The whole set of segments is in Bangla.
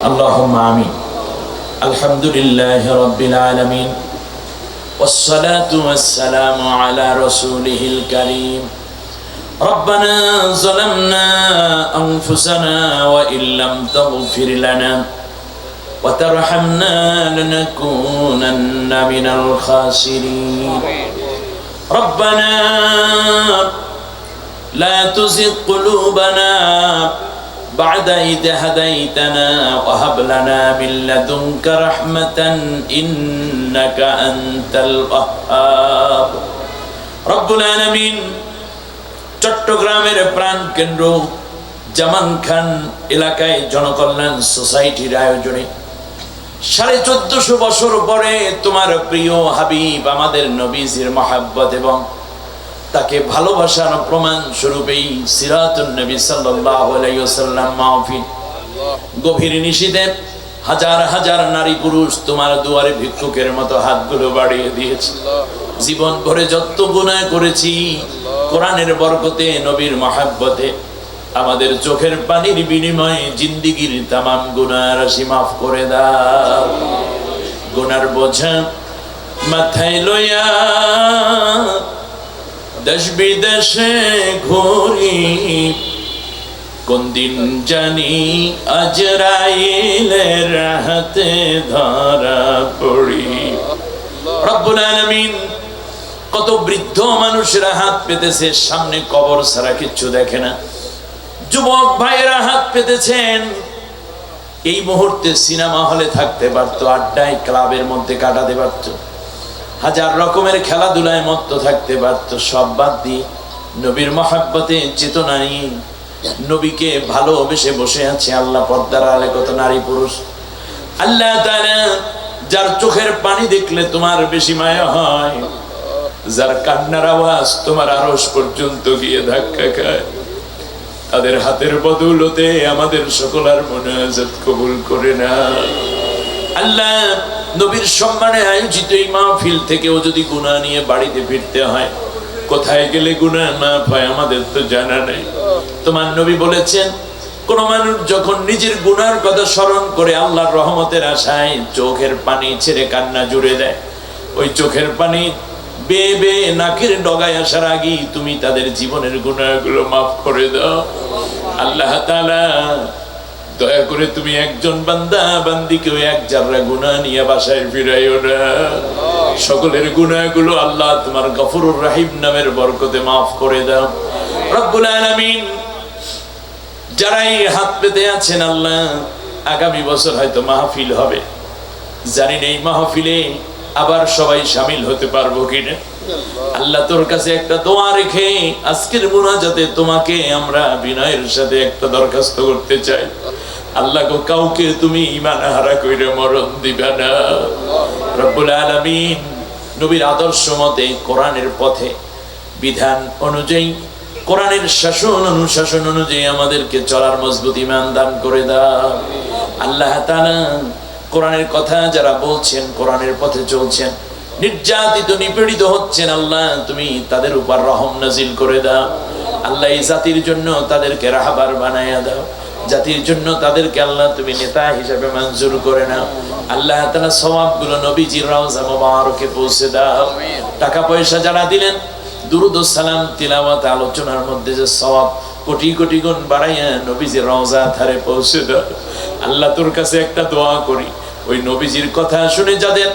اللهم آمين. الحمد لله رب العالمين والصلاة والسلام على رسوله الكريم. ربنا ظلمنا أنفسنا وإن لم تغفر لنا وترحمنا لنكونن من الخاسرين. ربنا لا تزغ قلوبنا بعد إذ هديتنا وهب لنا من لدنك رحمة إنك أنت الوهاب. رب العالمين চট্টগ্রামের প্রাণকেন্দ্র জামান খান এলাকায় জনকল্যাণ সোসাইটির আয়োজনে 1450 বছর পরে তোমার প্রিয় হাবিব আমাদের নবীজির মহব্বত এবং তাকে ভালোবাসার প্রমাণ স্বরূপেই সিরাতুন নবী সাল্লাল্লাহু আলাইহি ওয়াসাল্লাম মাহফিল। গভীর নিশীথে হাজার হাজার নারী পুরুষ তোমার দুয়ারে ভিক্ষুকের মতো হাতগুলো বাড়িয়ে দিয়েছে। জীবন ভরে যত গুনাহ করেছি কোরআনের বরকতে নবীর মহব্বতে আমাদের চোখের পানির বিনিময়ে জিন্দেগীর तमाम গুনাহ রাশি মাফ করে দাও। গুনার বোঝা মাথায় লইয়া দেশ বিদেশে ঘুরি, কোন দিন জানি আজরাইলের হাতে ধরা পড়ি। রব্বুল আলামিন কত বৃদ্ধ মানুষেরা হাত পেতেছে, সামনে কবর ছাড়া কিচ্ছু দেখে না। যুবক ভাইয়েরা হাত পেতেছেন, এই মুহূর্তে সিনেমা হলে থাকতে পারতো, আড্ডায় ক্লাবের মধ্যে কাটাতে পারতো, হাজার রকমের খেলাধুলায় মত্ত থাকতে পারতো। সব বাদ দিয়ে নবীর মহব্বতে চেতনা নিয়ে নবীকে ভালোবেসে বসে আছে। আল্লাহ পর্দার আলে কত নারী পুরুষ। আল্লাহ তাআলা যার চোখের পানি দেখলে তোমার বেশি মায়া হয়, যার কান্নার আওয়াজ তোমার আরশ পর্যন্ত গিয়ে ধাক্কা খায়, তাদের হাতের বদৌলতে আমাদের সকলের মুনাজাত কবুল করে না। আল্লাহ নবীর সম্মানে আয়োজিত এই মাহফিল থেকেও যদি গুনাহ নিয়ে বাড়িতে ফিরতে হয়, কোথায় গেলে গুনাহ মাফ হয় আমাদের তো জানা নেই। তোমার নবী বলেছেন, কোন মানুষ যখন নিজের গুনার কথা স্মরণ করে আল্লাহর রহমতের আশায় চোখের পানি ছেড়ে কান্না জুড়ে দেয়, ওই চোখের পানি বেয়ে বেয়ে নাকের ডগায় আসার আগেই তুমি তাদের জীবনের গুনাহগুলো মাফ করে দাও। আল্লাহ তাআলা দয়া করে তুমি একজন বান্দা বান্দিকেও এক জাররা গুনাহ নিয়ে বাসায় ফিরাইও না। সকলের গুনাহগুলো আল্লাহ তোমার গফুরুর রহিম নামের বরকতে মাফ করে দাও। রব্বুল আলামিন যারাই হাত পেতে আছেন, আল্লাহ আগামী বছর হয়তো মাহফিল হবে, জানি না এই মাহফিলে আবার সবাই শামিল হতে পারবো কিনা। আল্লাহ তোর কাছে একটা দোয়া রেখে আজকের মুনাজাতে তোমাকে আমরা বিনয়ের সাথে একটা দরখাস্ত করতে চাই। আল্লাহ গো, কাউকে তুমি ঈমান হারা কইরে মরণ দিবা না। রব্বুল আলামিন নবীর আদর্শ মতে কোরআনের পথে বিধান অনুযায়ী কোরআনের শাসন অনুশাসন অনুযায়ী আমাদেরকে চলার মজবুত ঈমান দান করে দাও। আল্লাহ তাআলা কোরআনের কথা যারা বলছেন, কোরআনের পথে চলছেন, নির্যাতিত নিপীড়িত হচ্ছেন, আল্লাহ তুমি তাদের উপর রহম নাজিল করে দাও। আল্লাহ এই জাতির জন্য তাদেরকে রাহবার বানায়া দাও, জাতির জন্য তাদেরকে আল্লাহ তুমি নেতা হিসেবে মঞ্জুর করে নাও। আল্লাহ তাআলা সওয়াবগুলো নবীজির রওজা মুবারকে পৌঁছে দাও। টাকা পয়সা যারা দিলেন, দুরূদ ও সালাম তিলাওয়াত আলোচনার মধ্যে যে সওয়াব কোটি কোটি গুণ বাড়াইয়া নবীজির রওজা ধারে পৌঁছে দাও। আল্লাহ তোর কাছে একটা দোয়া করি, ওই নবীজির কথা শুনে যাদের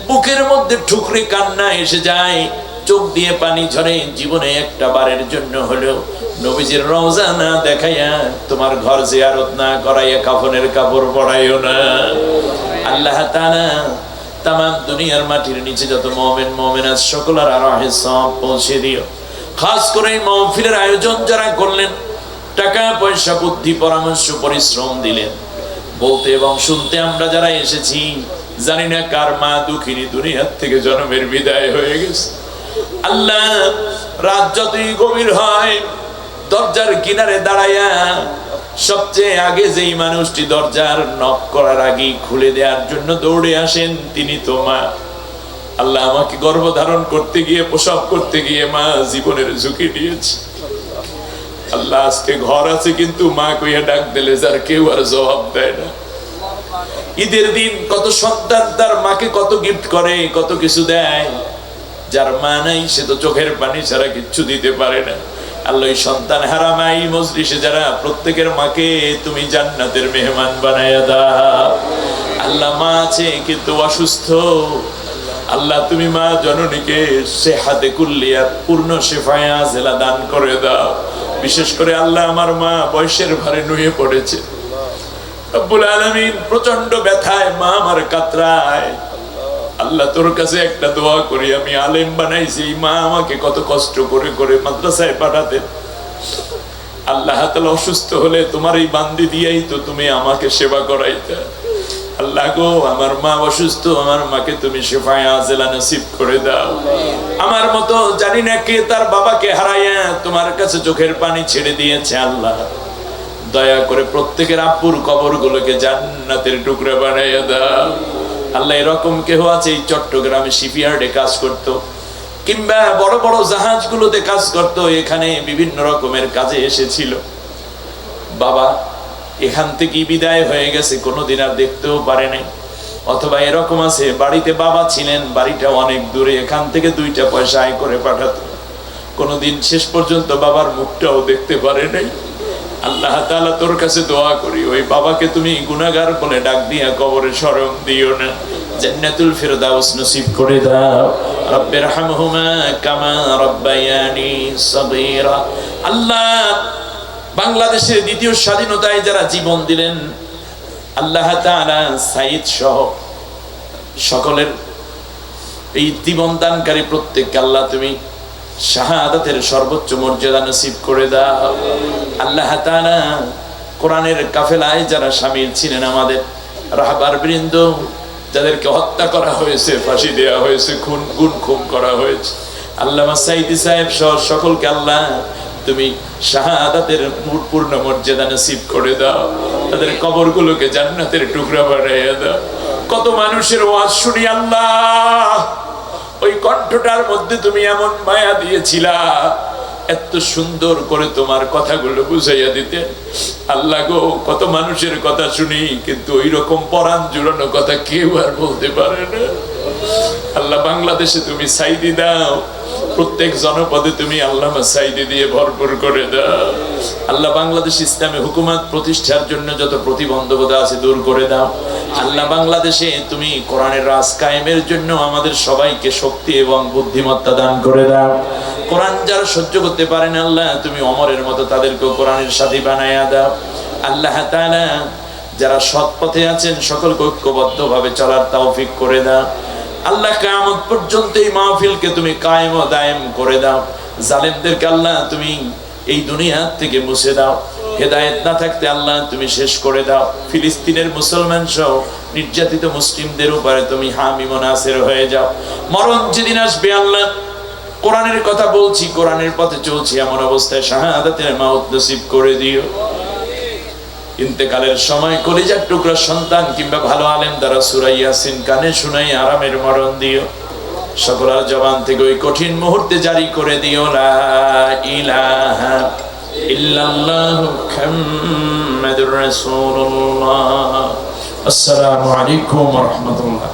বুকের মধ্যে ঠুকরে কান্না এসে যায়, চোখ দিয়ে পানি ঝরে, জীবনে একটা বারের জন্য হলেও নবীজির রওজা না দেখাইয়া তোমার ঘর জিয়ারত না করাইয়া কাফনের কাপড় পরাইও না। আল্লাহ তাআলা तमाम দুনিয়ার মাটির নিচে যত মুমিন মুমিনাত সকলের আরহে সওয়াব পৌঁছে দিও। খাস করে এই মাহফিলের আয়োজন যারা করলেন, টাকা পয়সা বুদ্ধি পরামর্শ পরিশ্রম দিলেন, বলতে এবং শুনতে আমরা যারা এসেছি, জানি না কার মা দুঃখিনী দুনিয়ার থেকে জন্মের বিদায় হয়ে গেছে। আল্লাহ রাত যতই গভীর হয়, দরজার কিনারে দাঁড়ায়া সবচেয়ে আগে যেই মানুষটি দরজার নক করার আগেই খুলে দেওয়ার জন্য দৌড়ে আসেন, তিনি তো মা। আল্লাহ আমাকে গর্ভধারণ করতে গিয়ে, প্রসব করতে গিয়ে মা জীবনের ঝুঁকি নিয়েছে। আল্লাহ আজকে ঘর আছে কিন্তু মা কইয়া ডাক দিলে যার কেউ আর জবাব দেয় না। ঈদের দিন কত সন্তান তার মাকে কত গিফট করে, কত কিছু দেয়। যার মা নাই সে তো চোখের পানি ছাড়া কিচ্ছু দিতে পারে না। আল্লাহ সন্তান হারা মাই মজলিসে যারা, প্রত্যেকের মাকে তুমি জান্নাতের মেহমান বানায়া দাও। আল্লাহ মা আছে কিন্তু অসুস্থ, আল্লাহ তুমি মা জননীকে সেহাতে কুল্লিয়া পূর্ণ শেফায়ে আজেলা দান করে দাও। বিশেষ করে আল্লাহ আমার মা বয়সের ভারে নুয়ে পড়েছে রব্বুল আলামিন, প্রচন্ড ব্যথায় মা আমার কাতরায়। আল্লাহ তোর কাছে একটা দোয়া করি, আমি আলেম বানাইছি, মা আমাকে কত কষ্ট করে করে মাদ্রাসায় পাঠাতেন। আল্লাহ তাআলা অসুস্থ হলে তোমার এই বান্দি দিয়েই তো তুমি আমাকে সেবা করাইতে। আল্লাহ গো, আমার মা অসুস্থ, আমার মাকে তুমি শিফায়ে আজেলা নসিব করে দাও। আমার মতো জানি না কে তার বাবাকে হারাইয়া তোমার কাছে চোখের পানি ছেড়ে দিয়েছে। আল্লাহ দয়া করে প্রত্যেকের আব্বুর কবরগুলোকে জান্নাতের টুকরা বানাইয়া দাও। আল্লাহ এরকম কেহ আছে এই চট্টগ্রামে শিপইয়ার্ডে কাজ করত, কিংবা বড় বড় জাহাজগুলোতে কাজ করত, এখানে বিভিন্ন রকমের কাজে এসেছিল, বাবা এখান থেকে বিদায় হয়ে গেছে, কোনোদিন আর দেখতেও পারে নাই। অথবা এরকম আছে বাড়িতে বাবা ছিলেন, বাড়িটা অনেক দূরে, এখান থেকে 2টা পয়সা আয় করে পাঠাতো, কোনোদিন শেষ পর্যন্ত বাবার মুখটাও দেখতে পারে নাই। আল্লাহ তাআলা তোর কাছে দোয়া করি, ওই বাবাকে তুমি গুনাহগার বলে ডাক দিয়া কবরে শরম দিও না, জান্নাতুল ফিরদাউস নসিব করে দাও। রব্বিরহামহুমা কামা রাব্বায়ানি সগীরা। আল্লাহ বাংলাদেশের দ্বিতীয় স্বাধীনতায় যারা জীবন দিলেন, আল্লাহ তাআলা সাইদ সহ সকলের এই জীবন দানকারী প্রত্যেককে আল্লাহ তুমি শাহাদাতের সর্বোচ্চ মর্যাদা নসিব করে দাও। আল্লাহ তাআলা কোরআনের কাফেলায় যারা শামিল ছিলেন, আমাদের রাহবার বৃন্দ যাদেরকে হত্যা করা হয়েছে, ফাঁসি দেওয়া হয়েছে, খুন করা হয়েছে, আল্লামা সাইদি সাহেব সহ সকলকে আল্লাহ তুমি শাহাদাতের পূর্ণ মর্যাদা নসিব করে দাও। তাদের কবরগুলোকে জান্নাতের টুকরা বানাইয়া দাও। কত মানুষের ওয়াজ শুনি আল্লাহ, ওই কণ্ঠটার মধ্যে তুমি এমন মায়া দিয়েছিলা, এত সুন্দর করে তোমার কথাগুলো বুঝাইয়া দিতে। আল্লাহ গো, কত মানুষের কথা শুনি, কিন্তু ওই রকম পরাণ জুড়ানো কথা কেউ আর বলতে পারে না। আল্লাহ বাংলাদেশে তুমি সাইদি দাও, প্রত্যেক জনপদে তুমি আল্লামা সাইদি দিয়ে ভরপুর করে দাও। আল্লাহ বাংলাদেশ ইসলামী হুকুমত প্রতিষ্ঠার জন্য যত প্রতিবন্ধকতা আছে দূর করে দাও। আল্লাহ বাংলাদেশে তুমি কোরআনের রাজ কায়েমের জন্য আমাদের সবাইকে শক্তি এবং বুদ্ধিমত্তা দান করে দাও। কোরআন যারা সহ্য করতে পারে না, আল্লাহ তুমি ওমরের মতো তাদেরকে কোরআনের সাথী বানায়া দাও। আল্লাহ তাআলা যারা সৎ পথে আছেন সকলকে ঐক্যবদ্ধভাবে চলার তৌফিক করে দাও। আল্লাহ কিয়ামত পর্যন্ত এই মাহফিলকে তুমি কায়েম ও দায়েম করে দাও। জালেমদেরকে আল্লাহ তুমি এই দুনিয়া থেকে মুছে দাও। হেদায়েত না থাকতে আল্লাহ তুমি শেষ করে দাও। ফিলিস্তিনের মুসলমান সহ নির্যাতিত মুসলিমদের উপরে তুমি হামিম ও নাসির হয়ে যাও। মরণ যেদিন আসবে আল্লাহ, কোরআনের কথা বলছি, কোরআনের পথে চলছি, এমন অবস্থায় শাহাদাতের মাউত নসিব করে দিও। ইন্তেকালের সময় কলিজার টুকরা সন্তান কিংবা ভালো আলেম দ্বারা সূরা ইয়াসিন কানে শুনাই আরামের মরণ দিও। সকলের জবান থেকে ওই কঠিন মুহূর্তে জারি করে দিও, লা ইলাহা ইল্লাল্লাহু মুহাম্মাদুর রাসূলুল্লাহ। আসসালামু আলাইকুম ওয়া রাহমাতুল্লাহ।